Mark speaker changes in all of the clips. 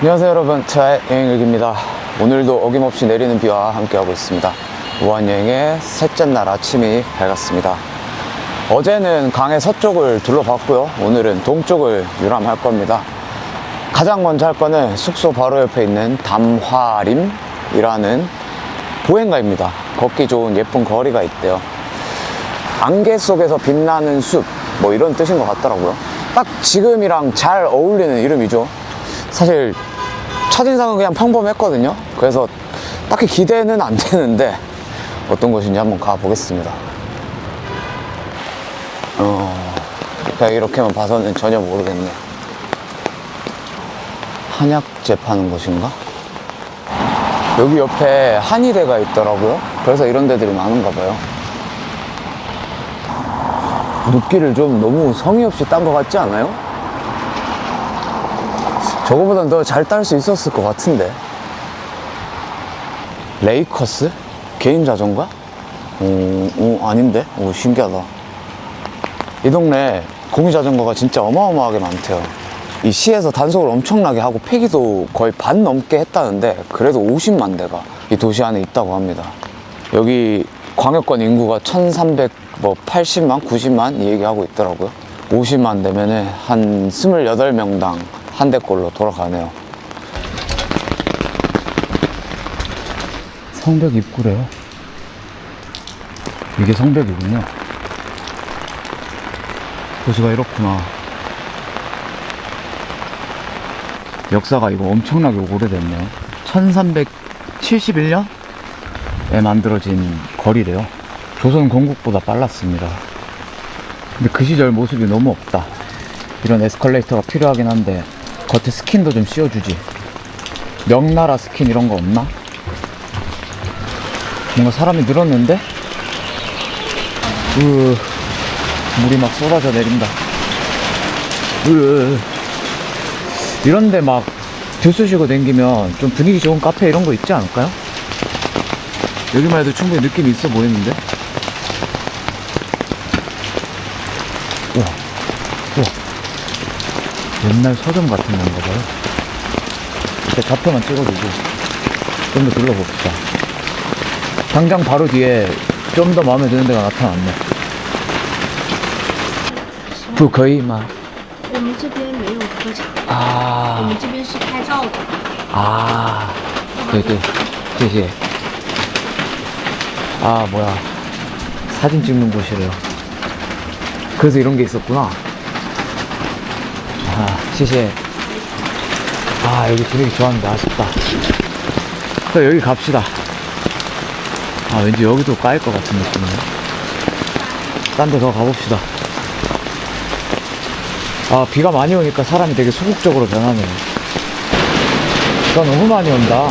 Speaker 1: 안녕하세요 여러분, 저의 여행일기입니다. 오늘도 어김없이 내리는 비와 함께하고 있습니다. 무한여행의 셋째 날 아침이 밝았습니다. 어제는 강의 서쪽을 둘러봤고요, 오늘은 동쪽을 유람할 겁니다. 가장 먼저 할 거는 숙소 바로 옆에 있는 담화림이라는 보행가입니다. 걷기 좋은 예쁜 거리가 있대요. 안개 속에서 빛나는 숲, 뭐 이런 뜻인 것 같더라고요. 딱 지금이랑 잘 어울리는 이름이죠. 사실 첫인상은 그냥 평범했거든요. 그래서 딱히 기대는 안 되는데 어떤 곳인지 한번 가보겠습니다. 그냥 이렇게만 봐서는 전혀 모르겠네요. 한약재 파는 곳인가? 여기 옆에 한의대가 있더라고요. 그래서 이런 데들이 많은가 봐요. 눕기를 좀 너무 성의 없이 딴 것 같지 않아요? 저거보단 더 잘 딸 수 있었을 것 같은데. 레이커스? 개인 자전거? 아닌데? 오, 신기하다. 이 동네 공유 자전거가 진짜 어마어마하게 많대요. 이 시에서 단속을 엄청나게 하고 폐기도 거의 반 넘게 했다는데 그래도 50만 대가 이 도시 안에 있다고 합니다. 여기 광역권 인구가 1380만, 90만 이 얘기하고 있더라고요. 50만 대면은 한 28명당 한 대꼴로 돌아가네요. 성벽 입구래요. 이게 성벽이군요. 도시가 이렇구나. 역사가 이거 엄청나게 오래됐네요. 1371년에 만들어진 거리래요. 조선 건국보다 빨랐습니다. 근데 그 시절 모습이 너무 없다. 이런 에스컬레이터가 필요하긴 한데 겉에 스킨도 좀 씌워주지. 명나라 스킨 이런 거 없나? 뭔가 사람이 늘었는데? 물이 막 쏟아져 내린다. 이런데 막 들쑤시고 댕기면 좀 분위기 좋은 카페 이런 거 있지 않을까요? 여기만 해도 충분히 느낌이 있어 보이는데? 우와. 옛날 서점 같은 건가 봐요. 이렇게 좌표만 찍어두고 좀 더 둘러봅시다. 당장 바로 뒤에 좀 더 마음에 드는 데가 나타났네. 不可以吗?
Speaker 2: 我们这边没有喝茶，我
Speaker 1: 啊
Speaker 2: 们这边是拍照的。
Speaker 1: 啊对对谢谢. 아 뭐야, 사진 찍는 곳이래요. 그래서 이런 게 있었구나. 시시해. 여기 분위기 좋았는데 아쉽다. 자, 여기 갑시다. 왠지 여기도 까일 것 같은 느낌이네. 딴 데 더 가봅시다. 비가 많이 오니까 사람이 되게 소극적으로 변하네요. 비가 너무 많이 온다.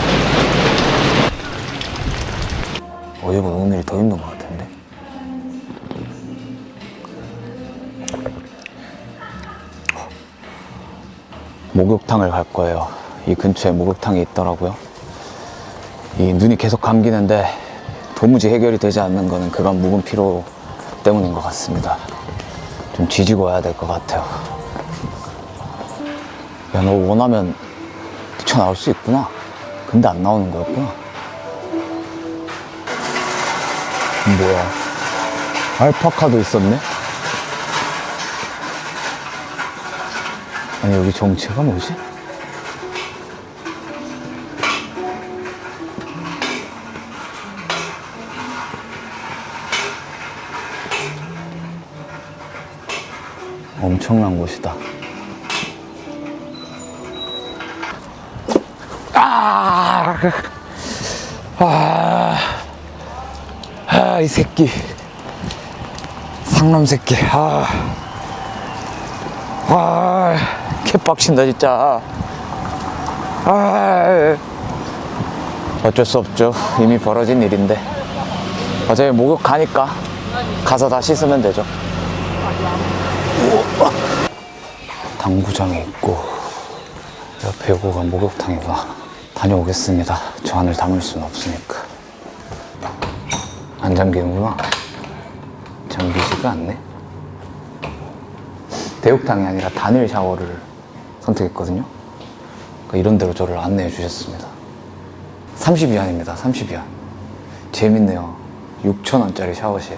Speaker 1: 어제보다 오늘이 더 힘든 것 같은데. 목욕탕을 갈 거예요. 이 근처에 목욕탕이 있더라고요. 이 눈이 계속 감기는데 도무지 해결이 되지 않는 거는 그간 묵은 피로 때문인 것 같습니다. 좀 쥐지고 와야 될 것 같아요. 야, 너 원하면 뛰쳐나올 수 있구나. 근데 안 나오는 거였구나. 뭐야, 알파카도 있었네? 아니, 여기 정체가 뭐지? 엄청난 곳이다. 이 새끼. 상놈 새끼. 개빡친다 진짜. 어쩔 수 없죠. 이미 벌어진 일인데. 어차피 목욕 가니까 가서 다 씻으면 되죠. 당구장이 있고 옆에 요거가 목욕탕이구나. 다녀오겠습니다. 저 안을 담을 수는 없으니까. 안 잠기는구나. 잠기지가 않네. 대욕탕이 아니라 단일 샤워를 선택했거든요. 이런 데로 저를 안내해 주셨습니다. 30위안입니다. 30위안. 재밌네요. 6,000원짜리 샤워실.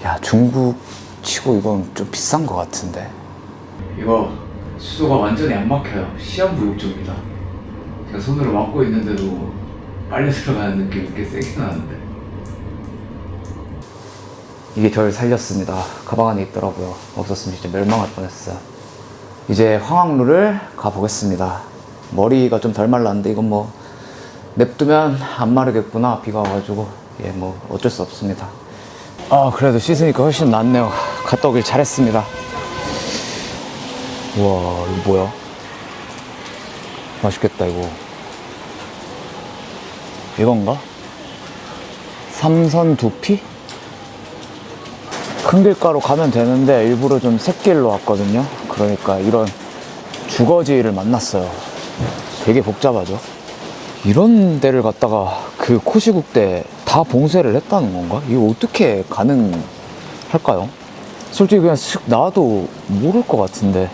Speaker 1: 야, 중국 치고 이건 좀 비싼 것 같은데. 이거 수도가 완전히 안 막혀요. 시한부욕조입니다. 제가 손으로 막고 있는데도 빨려 들어가는 느낌이 꽤 세게 나는데. 이게 저를 살렸습니다. 가방 안에 있더라고요. 없었으면 진짜 멸망할 뻔했어요. 이제 황학루를 가보겠습니다. 머리가 좀 덜 말랐는데 이건 뭐 냅두면 안 마르겠구나. 비가 와가지고. 예, 뭐 어쩔 수 없습니다. 아, 그래도 씻으니까 훨씬 낫네요. 갔다 오길 잘했습니다. 우와, 이거 뭐야? 맛있겠다, 이거. 이건가? 삼선 두피? 큰 길가로 가면 되는데 일부러 좀 샛길로 왔거든요. 그러니까 이런 주거지를 만났어요. 되게 복잡하죠. 이런 데를 갔다가 그 코시국대 다 봉쇄를 했다는 건가? 이거 어떻게 가능할까요? 솔직히 그냥 슥 나와도 모를 것 같은데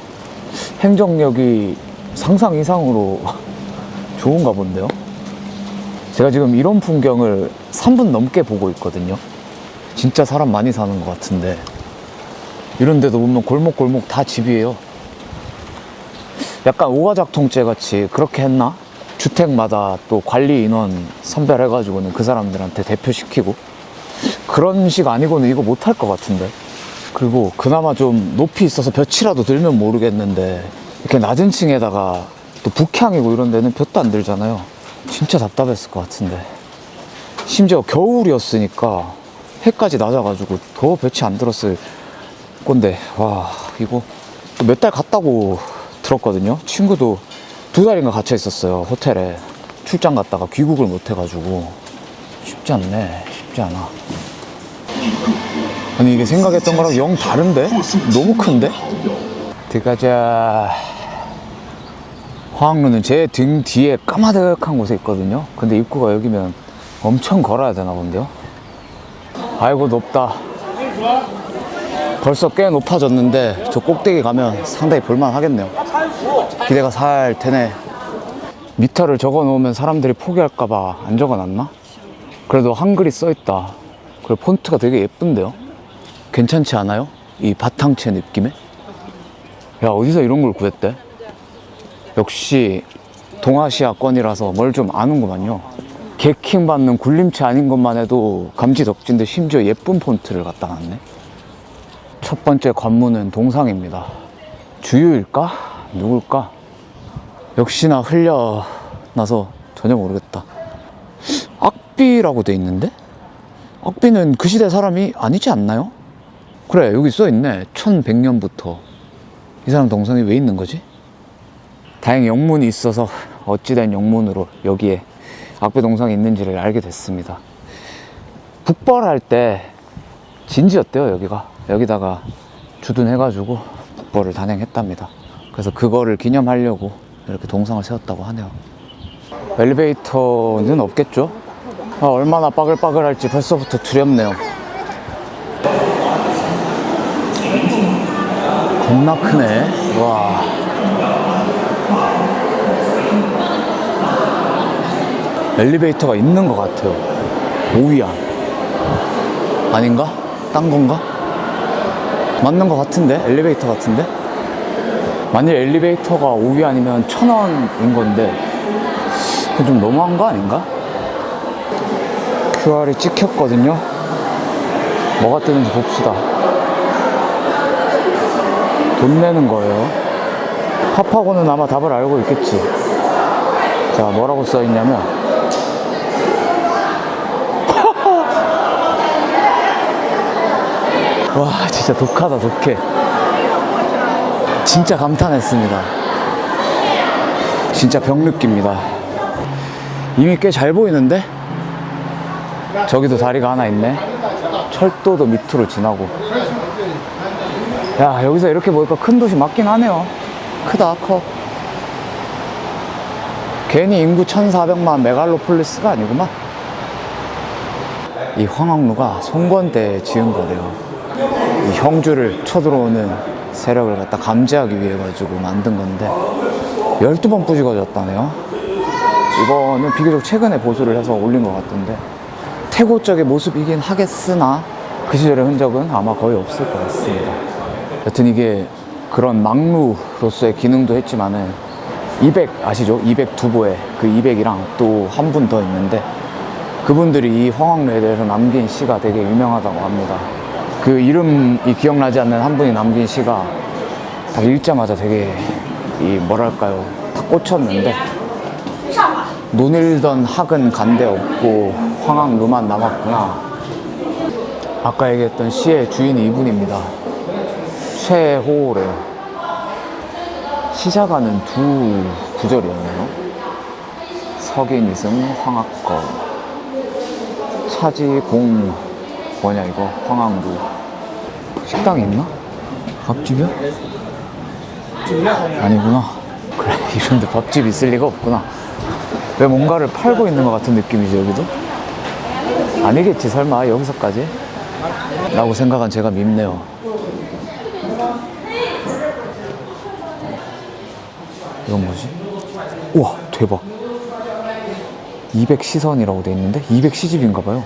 Speaker 1: 행정력이 상상 이상으로 좋은가 본데요. 제가 지금 이런 풍경을 3분 넘게 보고 있거든요. 진짜 사람 많이 사는 것 같은데 이런 데도 보면 골목골목 다 집이에요. 약간 오가작통제 같이 그렇게 했나? 주택마다 또 관리 인원 선별해가지고는 그 사람들한테 대표시키고 그런 식 아니고는 이거 못할 것 같은데. 그리고 그나마 좀 높이 있어서 볕이라도 들면 모르겠는데 이렇게 낮은 층에다가 또 북향이고 이런 데는 볕도 안 들잖아요. 진짜 답답했을 것 같은데. 심지어 겨울이었으니까 해까지 낮아가지고 더 볕이 안 들었을 건데, 와, 이거 몇 달 갔다고 들었거든요. 친구도 2달인가 갇혀 있었어요. 호텔에 출장 갔다가 귀국을 못 해가지고. 쉽지 않네. 쉽지 않아. 아니, 이게 생각했던 거랑 영 다른데? 너무 큰데? 들어가자. 화학루는 제 등 뒤에 까마득한 곳에 있거든요. 근데 입구가 여기면 엄청 걸어야 되나 본데요. 아이고, 높다. 벌써 꽤 높아졌는데 저 꼭대기 가면 상당히 볼만 하겠네요. 기대가 살 테네. 미터를 적어 놓으면 사람들이 포기할까봐 안 적어 놨나? 그래도 한글이 써 있다. 그리고 폰트가 되게 예쁜데요. 괜찮지 않아요? 이 바탕체 느낌에? 야, 어디서 이런 걸 구했대? 역시 동아시아권이라서 뭘 좀 아는구만요. 개킹 받는 굴림체 아닌 것만 해도 감지덕진데 심지어 예쁜 폰트를 갖다 놨네. 첫 번째 관문은 동상입니다. 주유일까? 누굴까? 역시나 흘려나서 전혀 모르겠다. 악비라고 돼 있는데? 악비는 그 시대 사람이 아니지 않나요? 그래, 여기 써있네. 1100년부터. 이 사람 동상이 왜 있는 거지? 다행히 영문이 있어서 어찌된 영문으로 여기에 악비 동상이 있는지를 알게 됐습니다. 북벌할 때 진지였대요, 여기가. 여기다가 주둔해가지고 북벌을 단행했답니다. 그래서 그거를 기념하려고 이렇게 동상을 세웠다고 하네요. 엘리베이터는 없겠죠? 아, 얼마나 빠글빠글할지 벌써부터 두렵네요. 겁나 크네. 와. 엘리베이터가 있는 것 같아요. 5위안 아닌가? 딴 건가? 맞는 것 같은데? 엘리베이터 같은데? 만일 엘리베이터가 5위안이면 1,000원인 건데 그건 좀 너무한 거 아닌가? QR이 찍혔거든요. 뭐가 뜨는지 봅시다. 돈 내는 거예요. 팝하고는 아마 답을 알고 있겠지. 자, 뭐라고 써있냐면 와, 진짜 독하다, 독해. 진짜 감탄했습니다. 진짜 벽 느낍니다. 이미 꽤 잘 보이는데? 저기도 다리가 하나 있네. 철도도 밑으로 지나고. 야, 여기서 이렇게 보니까 큰 도시 맞긴 하네요. 크다, 커. 괜히 인구 1,400만 메갈로폴리스가 아니구만. 이 황학루가 송건 때 지은 거래요. 이 형주를 쳐들어오는 세력을 갖다 감지하기 위해 가지고 만든 건데 12번 부직어졌다네요. 이거는 비교적 최근에 보수를 해서 올린 것 같은데, 태고 쪽의 모습이긴 하겠으나 그 시절의 흔적은 아마 거의 없을 것 같습니다. 여튼 이게 그런 막루로서의 기능도 했지만은 200 아시죠? 200 두보에 그 200이랑 또 한 분 더 있는데, 그분들이 이 황학루에 대해서 남긴 시가 되게 유명하다고 합니다. 그 이름이 기억나지 않는 한 분이 남긴 시가 딱 읽자마자 되게 뭐랄까요, 딱 꽂혔는데, 논일던 학은 간데 없고 황학루만 남았구나. 아까 얘기했던 시의 주인이 이분입니다. 최호래요. 시작하는 두 구절이었네요. 석인이승 황학거 차지공 뭐냐 이거 황학루. 식당이 있나? 밥집이야? 아니구나. 그래, 이런데 밥집 있을 리가 없구나. 왜 뭔가를 팔고 있는 것 같은 느낌이죠, 여기도? 아니겠지, 설마 여기서까지? 라고 생각한 제가 밉네요. 이건 뭐지? 우와, 대박. 200 시선이라고 돼 있는데 200 시집인가봐요.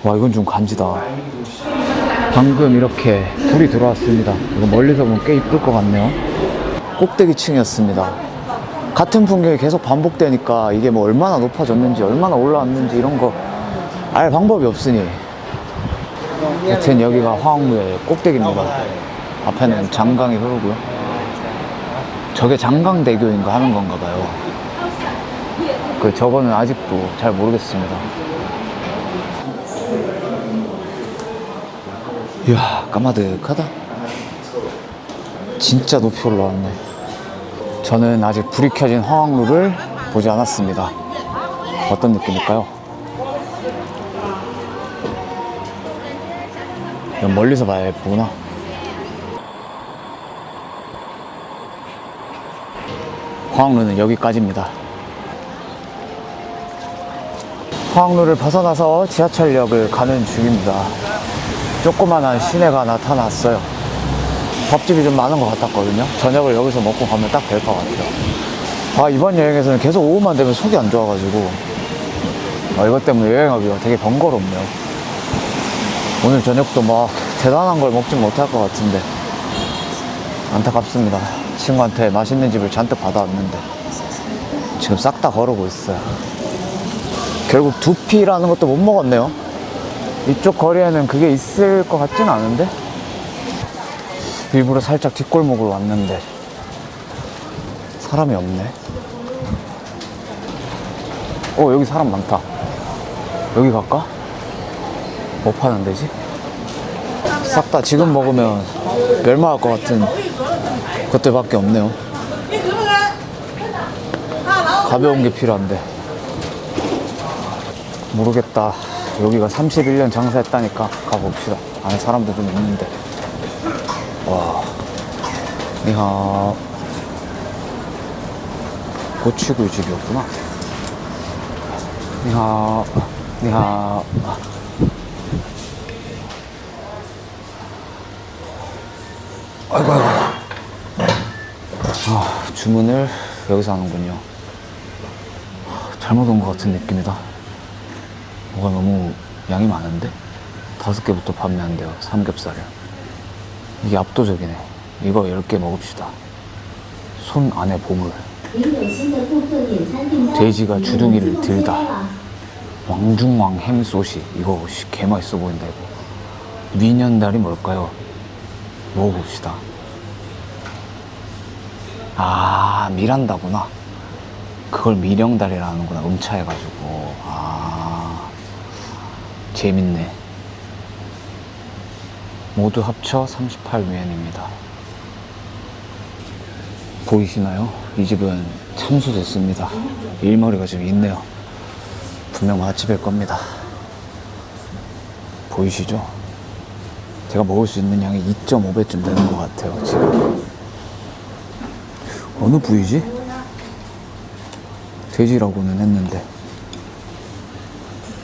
Speaker 1: 와, 이건 좀 간지다. 방금 이렇게 불이 들어왔습니다. 이거 멀리서 보면 꽤 이쁠 것 같네요. 꼭대기층이었습니다. 같은 풍경이 계속 반복되니까 이게 뭐 얼마나 높아졌는지 얼마나 올라왔는지 이런 거 알 방법이 없으니, 여튼 여기가 황학루의 꼭대기입니다. 앞에는 장강이 흐르고요. 저게 장강대교인가 하는 건가 봐요. 저거는 아직도 잘 모르겠습니다. 이야, 까마득하다. 진짜 높이 올라왔네. 저는 아직 불이 켜진 황학루를 보지 않았습니다. 어떤 느낌일까요? 이건 멀리서 봐야 예쁘구나. 황학루는 여기까지입니다. 황학루를 벗어나서 지하철역을 가는 중입니다. 조그만한 시내가 나타났어요. 밥집이 좀 많은 것 같았거든요. 저녁을 여기서 먹고 가면 딱 될 것 같아요. 아, 이번 여행에서는 계속 오후만 되면 속이 안 좋아가지고 이것 때문에 여행하기가 되게 번거롭네요. 오늘 저녁도 막 대단한 걸 먹진 못할 것 같은데 안타깝습니다. 친구한테 맛있는 집을 잔뜩 받아왔는데 지금 싹 다 거르고 있어요. 결국 두피라는 것도 못 먹었네요. 이쪽 거리에는 그게 있을 것 같진 않은데, 일부러 살짝 뒷골목으로 왔는데 사람이 없네. 여기 사람 많다. 여기 갈까? 뭐 파는 데지? 싹 다 지금 먹으면 멸망할 것 같은 것들밖에 없네요. 가벼운 게 필요한데 모르겠다. 여기가 31년 장사했다니까 가봅시다. 안에 사람도 좀 있는데. 와, 니하. 고추굴집이었구나. 니하. 니하. 아이고. 주문을 여기서 하는군요. 잘못 온 것 같은 느낌이다. 뭐가 너무 양이 많은데? 5개부터 판매한대요, 삼겹살을. 이게 압도적이네. 이거 10개 먹읍시다. 손 안에 보물. 돼지가 주둥이를 들다. 왕중왕 햄소시. 이거 개 맛있어 보인다, 이거. 미년달이 뭘까요? 먹어봅시다. 아, 미란다구나. 그걸 미령달이라는구나. 음차해가지고. 재밌네. 모두 합쳐 38위엔입니다. 보이시나요? 이 집은 참수됐습니다. 일머리가 좀 있네요. 분명 맛집일 겁니다. 보이시죠? 제가 먹을 수 있는 양이 2.5배쯤 되는 것 같아요, 지금. 어느 부위지? 돼지라고는 했는데.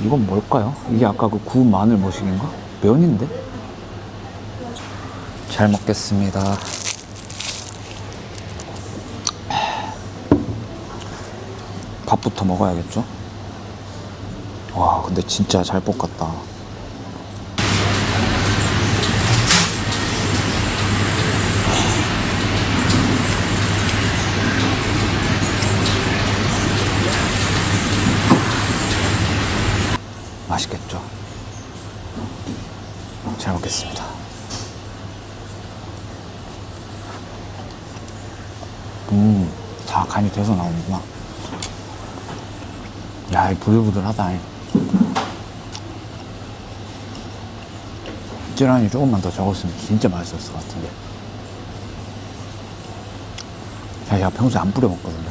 Speaker 1: 이건 뭘까요? 이게 아까 그 구운 마늘 머시기인가? 면인데? 잘 먹겠습니다. 밥부터 먹어야겠죠? 와, 근데 진짜 잘 볶았다. 맛있겠죠? 잘 먹겠습니다. 다 간이 돼서 나오는구나. 야, 이 부들부들하다. 찌란이 조금만 더 적었으면 진짜 맛있었을 것 같은데. 제가 평소에 안 뿌려 먹거든요.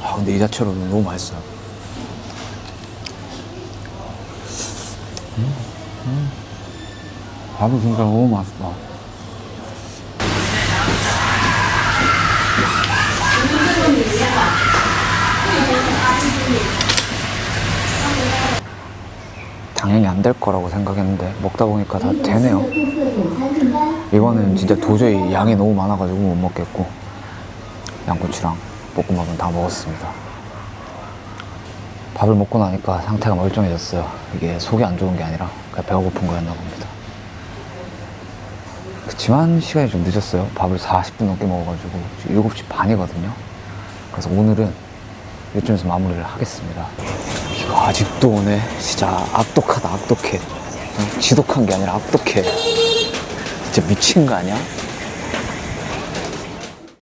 Speaker 1: 아, 근데 이 자체로도 너무 맛있어요. 밥이 진짜 너무 맛있다. 당연히 안 될 거라고 생각했는데 먹다 보니까 다 되네요. 이거는 진짜 도저히 양이 너무 많아가지고 못 먹겠고, 양꼬치랑 볶음밥은 다 먹었습니다. 밥을 먹고 나니까 상태가 멀쩡해졌어요. 이게 속이 안 좋은 게 아니라 그냥 배가 고픈 거였나 봅니다. 그치만 시간이 좀 늦었어요. 밥을 40분 넘게 먹어가지고 지금 7시 반이거든요. 그래서 오늘은 이쯤에서 마무리를 하겠습니다. 비가 아직도 오네. 진짜 악독하다, 악독해. 지독한 게 아니라 악독해. 진짜 미친 거 아니야?